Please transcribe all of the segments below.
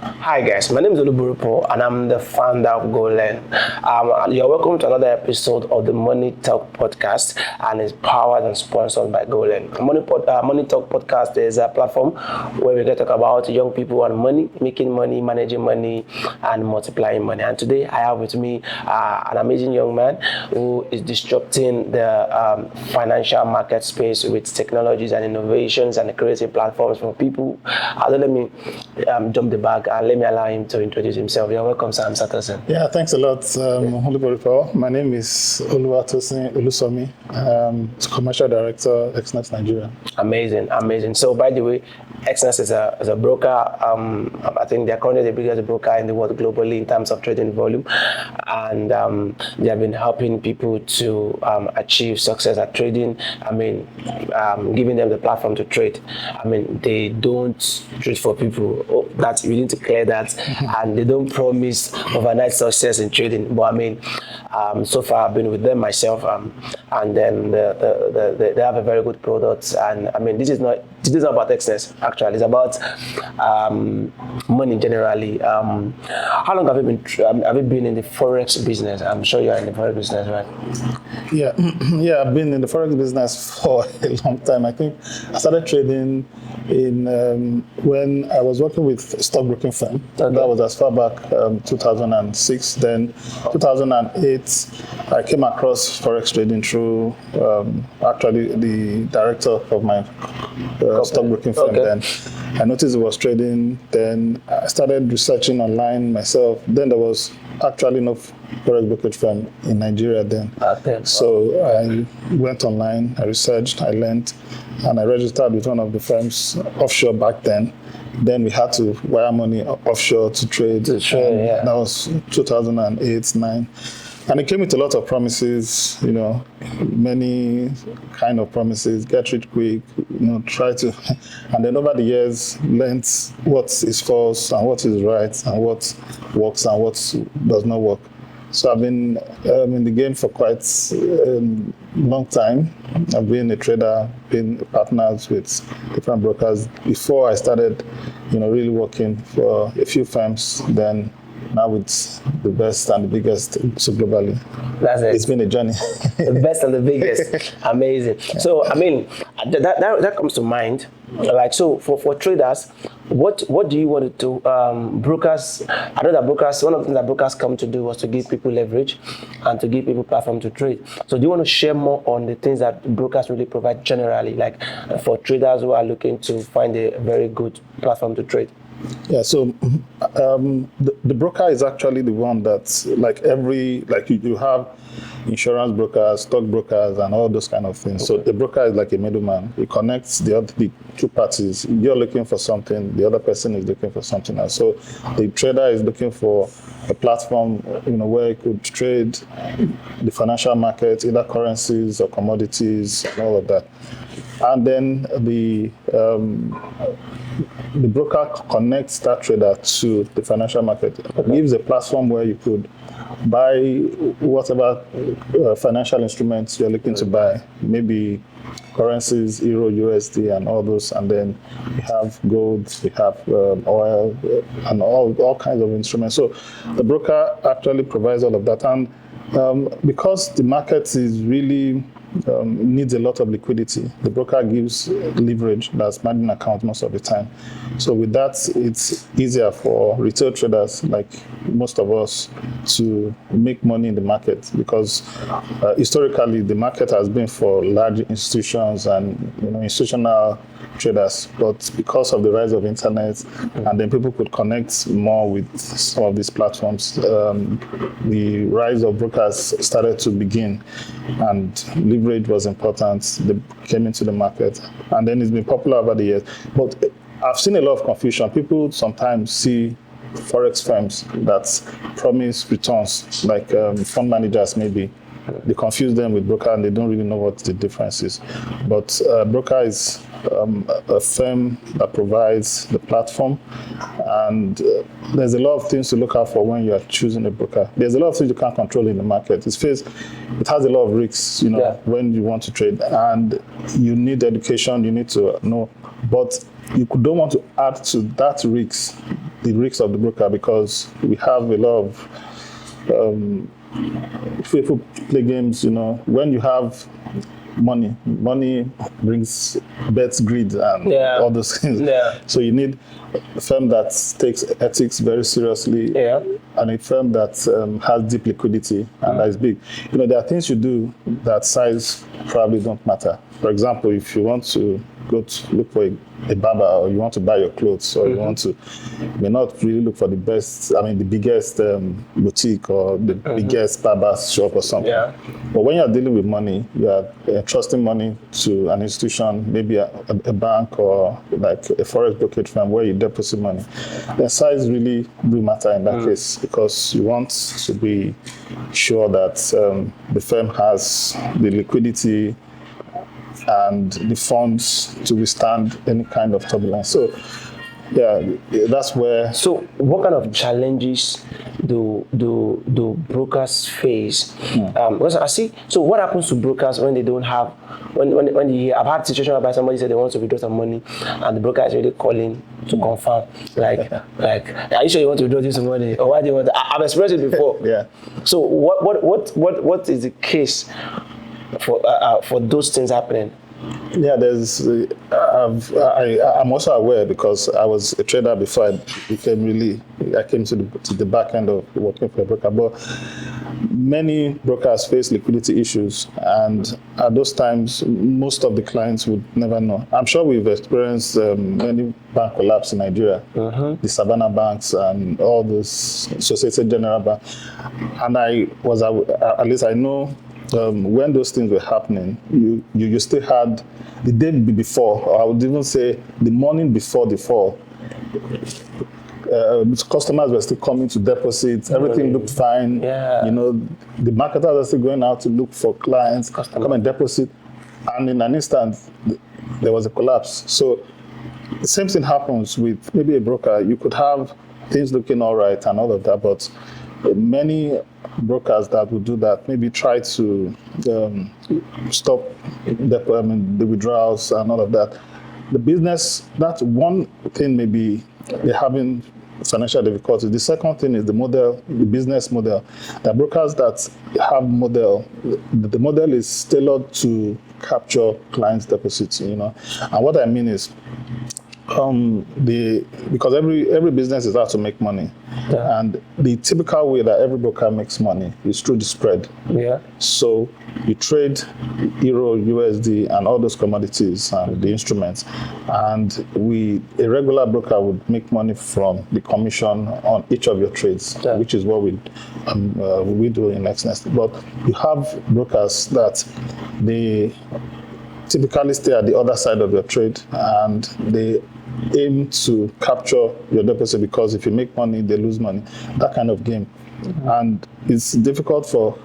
Hi guys, my name is Oluwatosin and I'm the founder of GoLearn. You're welcome to another episode of the Money Talk podcast, and it's powered and sponsored by GoLearn. Money Talk podcast is a platform where we get to talk about young people and money, making money, managing money, and multiplying money. And today I have with me an amazing young man who is disrupting the financial market space with technologies and innovations and creative platforms for people. Let me jump the bag and let me allow him to introduce himself. You're welcome, Sam Satosin. Yeah, thanks a lot, Oluwatosin. My name is Oluwatosin Olasanmi. Commercial Director, Exness Nigeria. Amazing. So, by the way, Exness is a broker. I think they're currently the biggest broker in the world globally in terms of trading volume, and they have been helping people to achieve success at trading. Giving them the platform to trade. They don't trade for people. That we need to clear that, and they don't promise overnight success in trading. But so far I've been with them myself, and then they have a very good product. And this is not about Exness. Actually, it's about money generally. How long have you been in the Forex business? I'm sure you're in the Forex business, right? Yeah, I've been in the Forex business for a long time. I think I started trading in when I was working with a stockbroking firm. Okay. That was as far back 2006. Then 2008, I came across Forex trading through actually the director of my stockbroking firm. Okay. Then I noticed it was trading. Then I started researching online myself. Then there was actually no Forex brokerage firm in Nigeria then. Okay. So I went online, I researched, I learned, and I registered with one of the firms offshore back then. Then we had to wire money offshore to trade. Yeah. That was 2008-9. And it came with a lot of promises, many kind of promises, get rich quick, try to, and then over the years, learned what is false and what is right and what works and what does not work. So I've been in the game for quite a long time. I've been a trader, been partners with different brokers before I started, really working for a few firms. Then now it's the best and the biggest globally. That's it. It's been a journey. The best and the biggest. Amazing. Yeah. So that comes to mind. Like, so for traders, what do you want to do? Brokers, I know that brokers, one of the things that brokers come to do was to give people leverage and to give people platform to trade. So do you want to share more on the things that brokers really provide generally, like for traders who are looking to find a very good platform to trade? Yeah, so the broker is actually the one that's you have insurance brokers, stock brokers, and all those kind of things. Okay. So the broker is like a middleman. He connects the two parties. You're looking for something, the other person is looking for something else. So the trader is looking for a platform, where he could trade the financial market, either currencies or commodities, and all of that. And then the broker connects that trader to the financial market. Okay. Gives a platform where you could buy whatever financial instruments you're looking to buy, maybe currencies, Euro, USD, and all those. And then we have gold, we have oil, and all kinds of instruments. So the broker actually provides all of that. And because the market is really needs a lot of liquidity, the broker gives leverage, that's margin account most of the time. So with that, it's easier for retail traders like most of us to make money in the market, because historically the market has been for large institutions and institutional traders, but because of the rise of internet and then people could connect more with some of these platforms, the rise of brokers started to begin, and leverage was important. They came into the market, and then it's been popular over the years. But I've seen a lot of confusion. People sometimes see Forex firms that promise returns, like fund managers maybe. They confuse them with broker and they don't really know what the difference is. But broker is a firm that provides the platform, and there's a lot of things to look out for when you are choosing a broker. There's a lot of things you can't control in the market. It has a lot of risks, when you want to trade, and you need education, you need to know. But you don't want to add to that risk, the risk of the broker, because we have a lot of people play games. When you have money brings bets, greed, and all those things. So you need a firm that takes ethics very seriously, and a firm that has deep liquidity and that is big. There are things you do that size probably don't matter. For example, if you want to go to look for a barber, or you want to buy your clothes, or you may not really look for the biggest boutique or the biggest barber shop or something. But when you're dealing with money, you are entrusting money to an institution, maybe a bank, or like a forex brokerage firm where you deposit money. The size really do matter in that case, because you want to be sure that the firm has the liquidity and the funds to withstand any kind of turbulence. So, that's where. So, what kind of challenges do brokers face? Because I see. So, what happens to brokers when they don't have? When I've had situations whereby somebody said they want to withdraw some money, and the broker is really calling to confirm, like, are you sure you want to withdraw this money, or why do you want? I've experienced it before. So, what is the case for those things happening? There's. I'm also aware, because I was a trader before I came to the back end of working for a broker. But many brokers face liquidity issues, and at those times, most of the clients would never know. I'm sure we've experienced many bank collapse in Nigeria, the Savannah banks and all those Societe Generale Bank, and at least I know. When those things were happening, you still had the day before, or I would even say the morning before the fall. Customers were still coming to deposit. Everything looked fine. The marketers are still going out to look for clients, come and deposit, and in an instant, there was a collapse. So the same thing happens with maybe a broker. You could have things looking all right and all of that, but many brokers that would do that maybe try to stop the withdrawals and all of that. The business, that's one thing. Maybe they're having financial difficulties. The second thing is the business model. The brokers that have model, the model is tailored to capture clients' deposits. And what I mean is, because every business is out to make money, and the typical way that every broker makes money is through the spread. So you trade euro, USD, and all those commodities and the instruments, and a regular broker would make money from the commission on each of your trades, which is what we do in Exness. But you have brokers that they typically stay at the other side of your trade, and they aim to capture your deposit, because if you make money, they lose money. That kind of game. And it's difficult for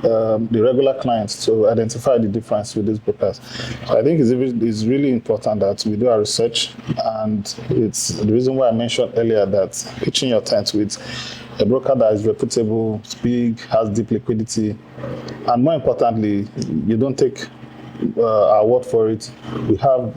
the regular clients to identify the difference with these brokers. So I think it's really important that we do our research, and it's the reason why I mentioned earlier that pitching your tent with a broker that is reputable, big, has deep liquidity, and more importantly, you don't take our word for it. We have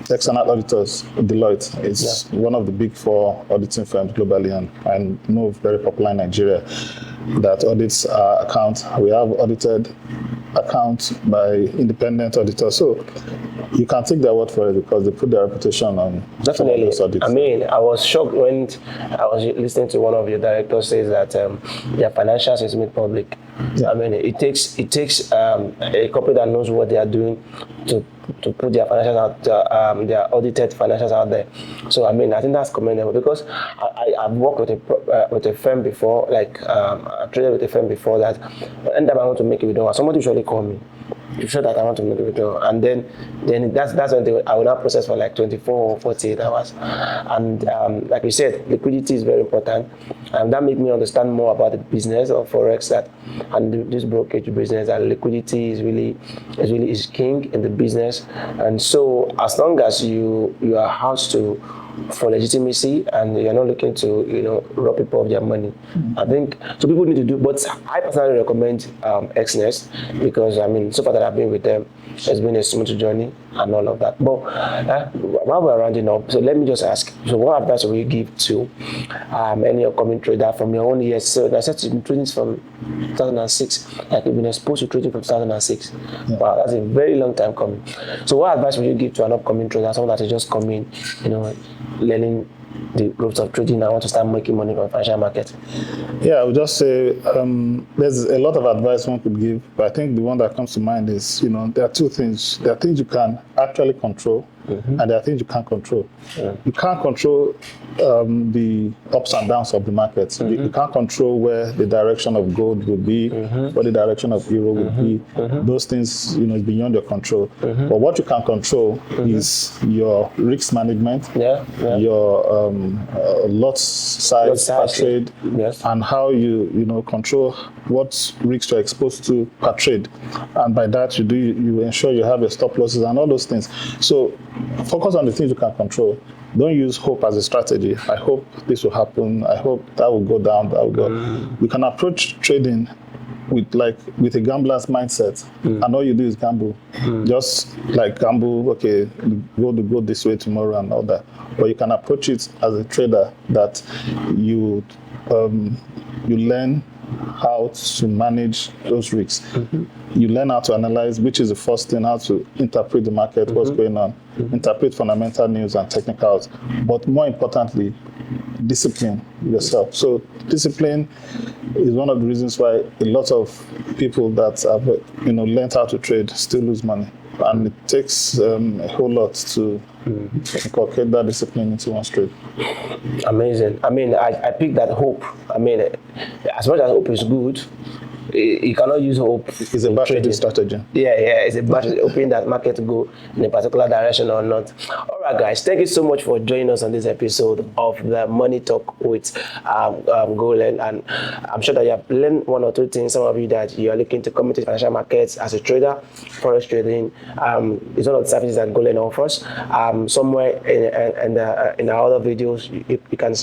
external auditors. Deloitte is one of the big 4 auditing firms globally, and I know very popular in Nigeria, that audits our accounts. We have audited accounts by independent auditors. So you can take their word for it, because they put their reputation on those audits. I mean, I was shocked when I was listening to one of your directors say that their financials is made public. I mean, it takes a company that knows what they are doing to put their financials out, their audited financials out there. So I mean, I think that's commendable, because I've worked with a firm before, I've traded with a firm before that anytime I want to make a withdrawal, somebody usually call me. You sure that I want to make a withdrawal, and then that's when I will now process for 24 or 48 hours. And like you said, liquidity is very important, and that made me understand more about the business of forex and this brokerage business. That liquidity is really king in the business, and so as long as you are housed for legitimacy, and you're not looking to rob people of their money. I think so. People need to do, but I personally recommend Exness, because I mean, so far that I've been with them, It's been a smooth journey and all of that. But while we're rounding up, so let me just ask, so what advice will you give to any upcoming trader from your own years? So I said you've been trading from 2006, like you've been exposed to trading from 2006. Yeah. Wow, that's a very long time coming. So what advice would you give to an upcoming trader, someone that is just coming, learning the ropes of trading and want to start making money from financial market? Yeah, I would just say there's a lot of advice one could give, but I think the one that comes to mind is, there are two things. There are things you can actually control, and there are things you can't control. You can't control the ups and downs of the market. You can't control where the direction of gold will be, where the direction of euro will be. Those things, is beyond your control. But what you can control is your risk management, your lot size per trade, and how you control what risks you're exposed to per trade. And by that, you ensure you have your stop losses and all those things. So focus on the things you can control. Don't use hope as a strategy. I hope this will happen. I hope that will go down. That will go. You can approach trading with a gambler's mindset, and all you do is gamble. Just like gamble, okay, go this way tomorrow and all that. But you can approach it as a trader that you learn how to manage those risks. You learn how to analyze, which is the first thing, how to interpret the market, what's going on, interpret fundamental news and technicals, but more importantly, discipline yourself. So discipline is one of the reasons why a lot of people that have learned how to trade still lose money, and it takes a whole lot to inculcate that discipline into one's trade. Amazing. I mean, I picked that hope. I mean, as much as hope is good, you cannot use hope. It's a bad trading strategy. Yeah, it's a bad hoping that market go in a particular direction or not. All right, guys, thank you so much for joining us on this episode of the Money Talk with Golan. And I'm sure that you have learned one or two things. Some of you that you are looking to come into financial markets as a trader, forex trading, is one of the services that Golan offers. Somewhere in our other videos,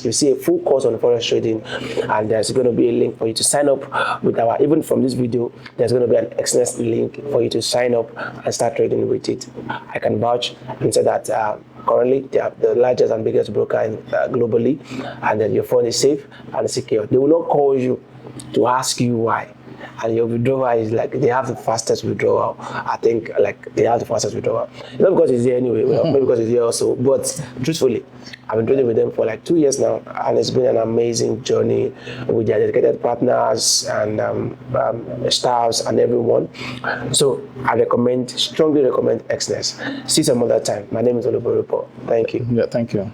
you see a full course on forex trading, and there's going to be a link for you to sign up with our. Even from this video, there's going to be an Exness link for you to sign up and start trading with it. I can vouch and say that currently they are the largest and biggest broker globally, and then your phone is safe and secure. They will not call you to ask you why. And your withdrawal is they have the fastest withdrawal. I think they have the fastest withdrawal. Not because it's here anyway, maybe because it's here also. But truthfully, I've been trading with them for 2 years now, and it's been an amazing journey with their dedicated partners and staffs and everyone. So I strongly recommend Exness. See you some other time. My name is Oluwatosin. Thank you. Yeah, thank you.